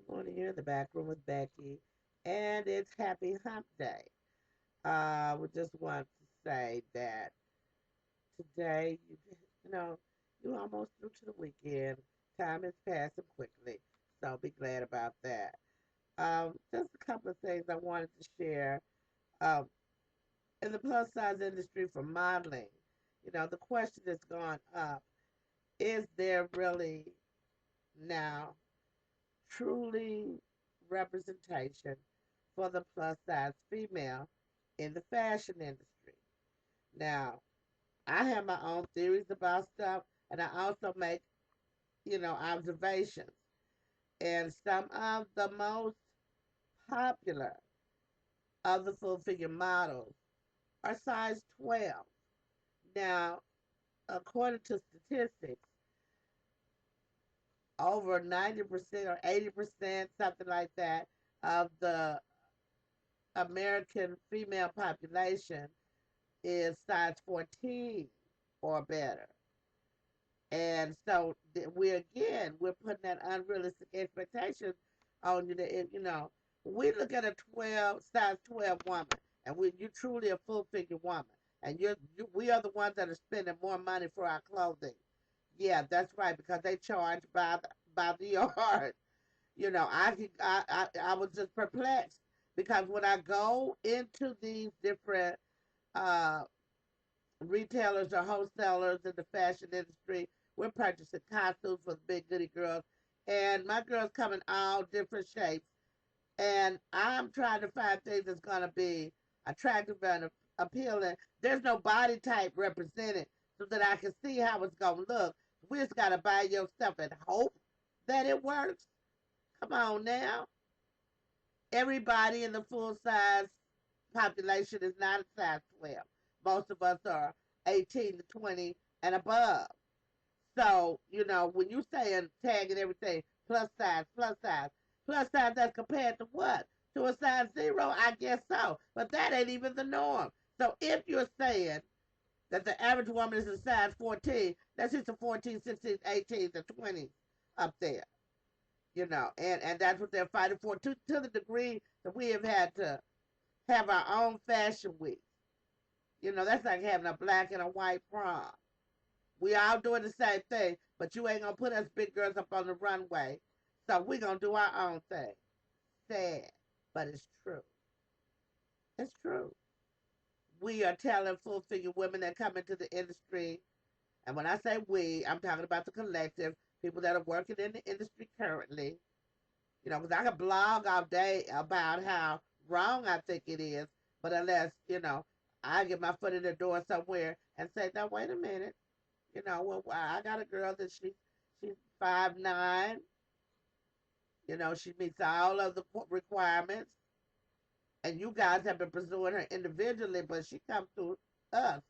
Good morning. You're in the back room with Becky, and it's Happy Hump Day. We just want to say that today, you know, you're almost through to the weekend. Time is passing quickly, so be glad about that. Just a couple of things I wanted to share. Um, in the plus size industry for modeling, the question that's gone up: is there really now truly representation for the plus size female in the fashion industry? Now, I have my own theories about stuff, and I also make, observations. And some of the most popular of the full figure models are size 12. Now, according to statistics, over 90% or 80%, something like that, of the American female population is size 14 or better. And so we're putting that unrealistic expectations on you that, we look at a size 12 woman, and you truly a full figure woman. And we are the ones that are spending more money for our clothing. Yeah, that's right, because they charge by the yard. I was just perplexed because when I go into these different uh, retailers or wholesalers in the fashion industry, we're purchasing costumes for the big goody girls, and my girls come in all different shapes, and I'm trying to find things that's gonna be attractive and appealing. There's no body type represented so that I can see how it's gonna look. We just gotta buy your stuff and hope that it works. Come on now. Everybody in the full size population is not a size 12. Most of us are 18 to 20 and above. So, when you saying tagging everything plus size, that's compared to what? To a size 0? I guess so. But that ain't even the norm. So if you're saying that the average woman is a size 14, that's just a 14, 16, 18, the 20s up there. And that's what they're fighting for to the degree that we have had to have our own fashion week. That's like having a black and a white prom. We all doing the same thing, but you ain't gonna put us big girls up on the runway. So we gonna do our own thing. Sad, but it's true. It's true. We are telling full figure women that come into the industry, and when I say we, I'm talking about the collective, people that are working in the industry currently. Because I can blog all day about how wrong I think it is, but unless, I get my foot in the door somewhere and say, now wait a minute, well, I got a girl that she's 5'9", she meets all of the requirements, and you guys have been pursuing her individually, but she comes to us,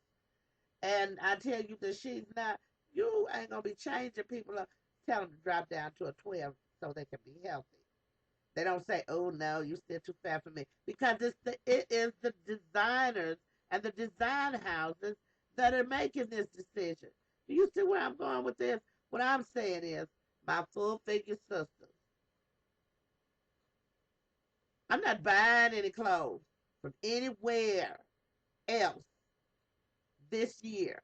and I tell you that she's not. You ain't gonna be changing people up. Tell them to drop down to a 12 so they can be healthy. They don't say, "Oh no, you still too fat for me," because it is the designers and the design houses that are making this decision. Do you see where I'm going with this? What I'm saying is, my full figure sisters, I'm not buying any clothes from anywhere else this year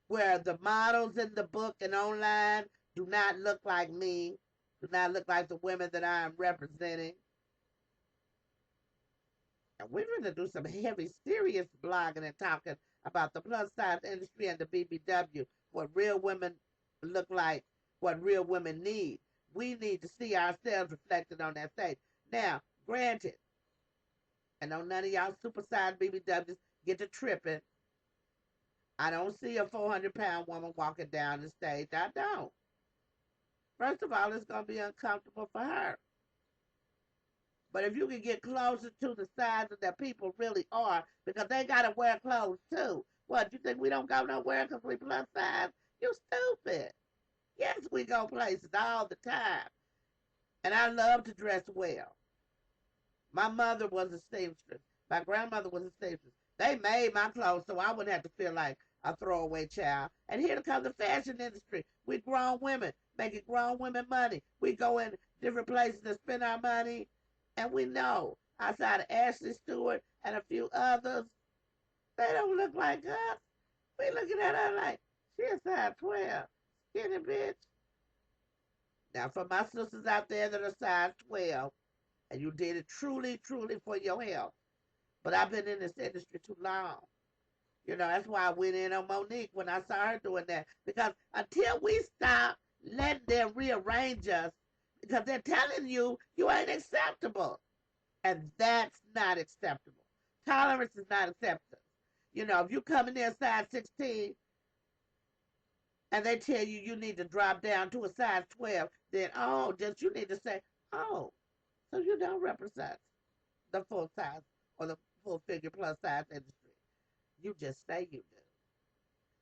where the models in the book and online do not look like me, do not look like the women that I am representing. And we're going to do some heavy, serious blogging and talking about the plus size industry and the BBW, what real women look like, what real women need. We need to see ourselves reflected on that stage. Now, granted, I know none of y'all supersized BBWs get to tripping. I don't see a 400-pound woman walking down the stage. I don't. First of all, it's going to be uncomfortable for her. But if you can get closer to the size that people really are, because they got to wear clothes too. What, you think we don't go nowhere because we plus size? You stupid. Yes, we go places all the time. And I love to dress well. My mother was a seamstress. My grandmother was a seamstress. They made my clothes so I wouldn't have to feel like a throwaway child. And here comes the fashion industry. We grown women making grown women money. We go in different places to spend our money, and we know outside of Ashley Stewart and a few others, they don't look like us. We looking at her like she a size 12, skinny bitch. Now, for my sisters out there that are size 12, and you did it truly, truly for your health. But I've been in this industry too long. You know, that's why I went in on Monique when I saw her doing that. Because until we stop letting them rearrange us, because they're telling you you ain't acceptable. And that's not acceptable. Tolerance is not acceptance. You know, if you come in there size 16 and they tell you you need to drop down to a size 12, then, oh, just you need to say, oh, so you don't represent the full size or the full figure plus size industry. You just say you do.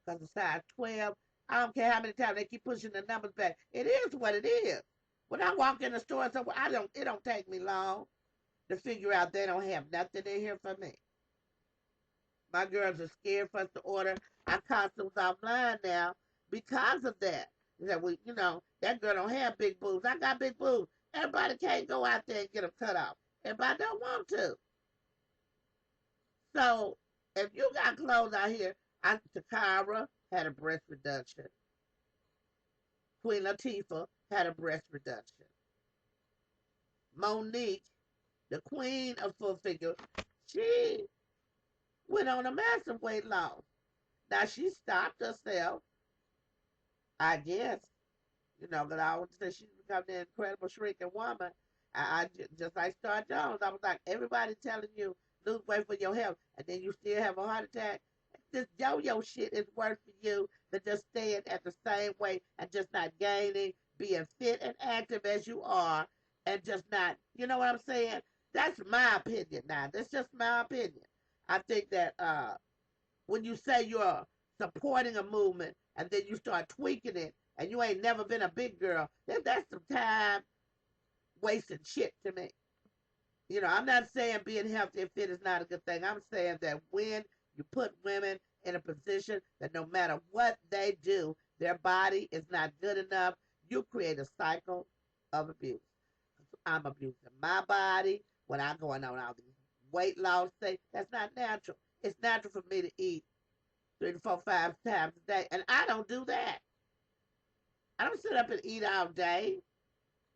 Because the size 12, I don't care how many times they keep pushing the numbers back. It is what it is. When I walk in the store somewhere, it don't take me long to figure out they don't have nothing in here for me. My girls are scared for us to order our costumes offline now because of that. That we, you know, that girl don't have big boobs. I got big boobs. Everybody can't go out there and get them cut off. Everybody don't want to. So if you got clothes out here, Takara had a breast reduction. Queen Latifah had a breast reduction. Monique, the queen of full figure, she went on a massive weight loss. Now she stopped herself, I guess, you know, because I always say she's become an incredible shrinking woman. Just like Star Jones, I was like, everybody telling you lose weight for your health, and then you still have a heart attack. This yo-yo shit is worse for you than just staying at the same weight and just not gaining, being fit and active as you are, and just not, you know what I'm saying? That's my opinion now. That's just my opinion. I think that when you say you're supporting a movement and then you start tweaking it and you ain't never been a big girl, then that's some time wasting shit to me. You know, I'm not saying being healthy and fit is not a good thing. I'm saying that when you put women in a position that no matter what they do, their body is not good enough, you create a cycle of abuse. I'm abusing my body when I'm going on all these weight loss things. That's not natural. It's natural for me to eat 3 to 4, 5 times a day, and I don't do that. I don't sit up and eat all day,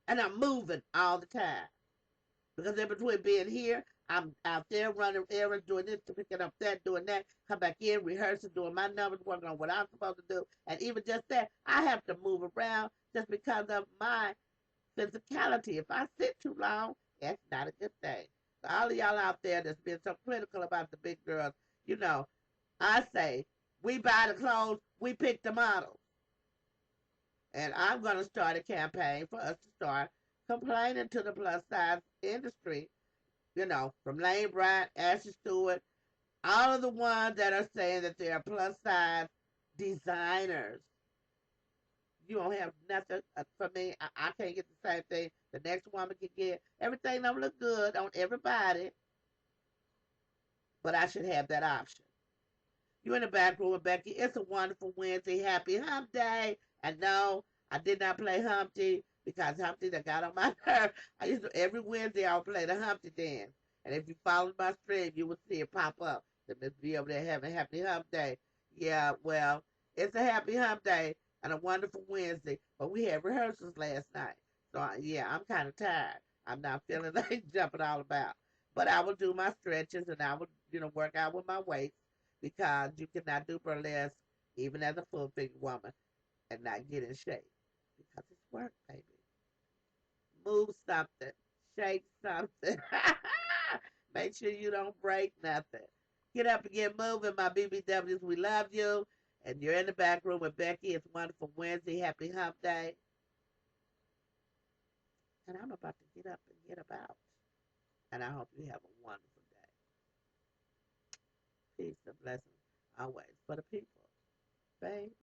and I'm moving all the time. Because in between being here, I'm out there running errands, doing this, picking up that, doing that, come back in, rehearsing, doing my numbers, working on what I'm supposed to do. And even just that, I have to move around just because of my physicality. If I sit too long, that's not a good thing. So all of y'all out there that's been so critical about the big girls, you know, I say, we buy the clothes, we pick the models. And I'm going to start a campaign for us to start complaining to the plus size industry, you know, from Lane Bryant, Ashley Stewart, all of the ones that are saying that they are plus size designers. You don't have nothing for me. I can't get the same thing the next woman can get. Everything don't look good on everybody, but I should have that option. You in the back room with Becky. It's a wonderful Wednesday. Happy Hump Day. And no, I did not play Humpty because Humpty that got on my nerve. I used to every Wednesday I would play the Humpty dance. And if you followed my stream, you would see it pop up. The Miss B over there having Happy Hump Day. Yeah, well, it's a Happy Hump Day and a wonderful Wednesday. But we had rehearsals last night. So yeah, I'm kind of tired. I'm not feeling like jumping all about. But I will do my stretches and I will, you know, work out with my weights because you cannot do burlesque even as a full figure woman and not get in shape because it's work, baby. Move something, shake something. Make sure you don't break nothing. Get up and get moving, my BBWs. We love you. And you're in the back room with Becky. It's wonderful Wednesday. Happy Hump Day. And I'm about to get up and get about. And I hope you have a wonderful day. Peace and blessings always for the people. Baby.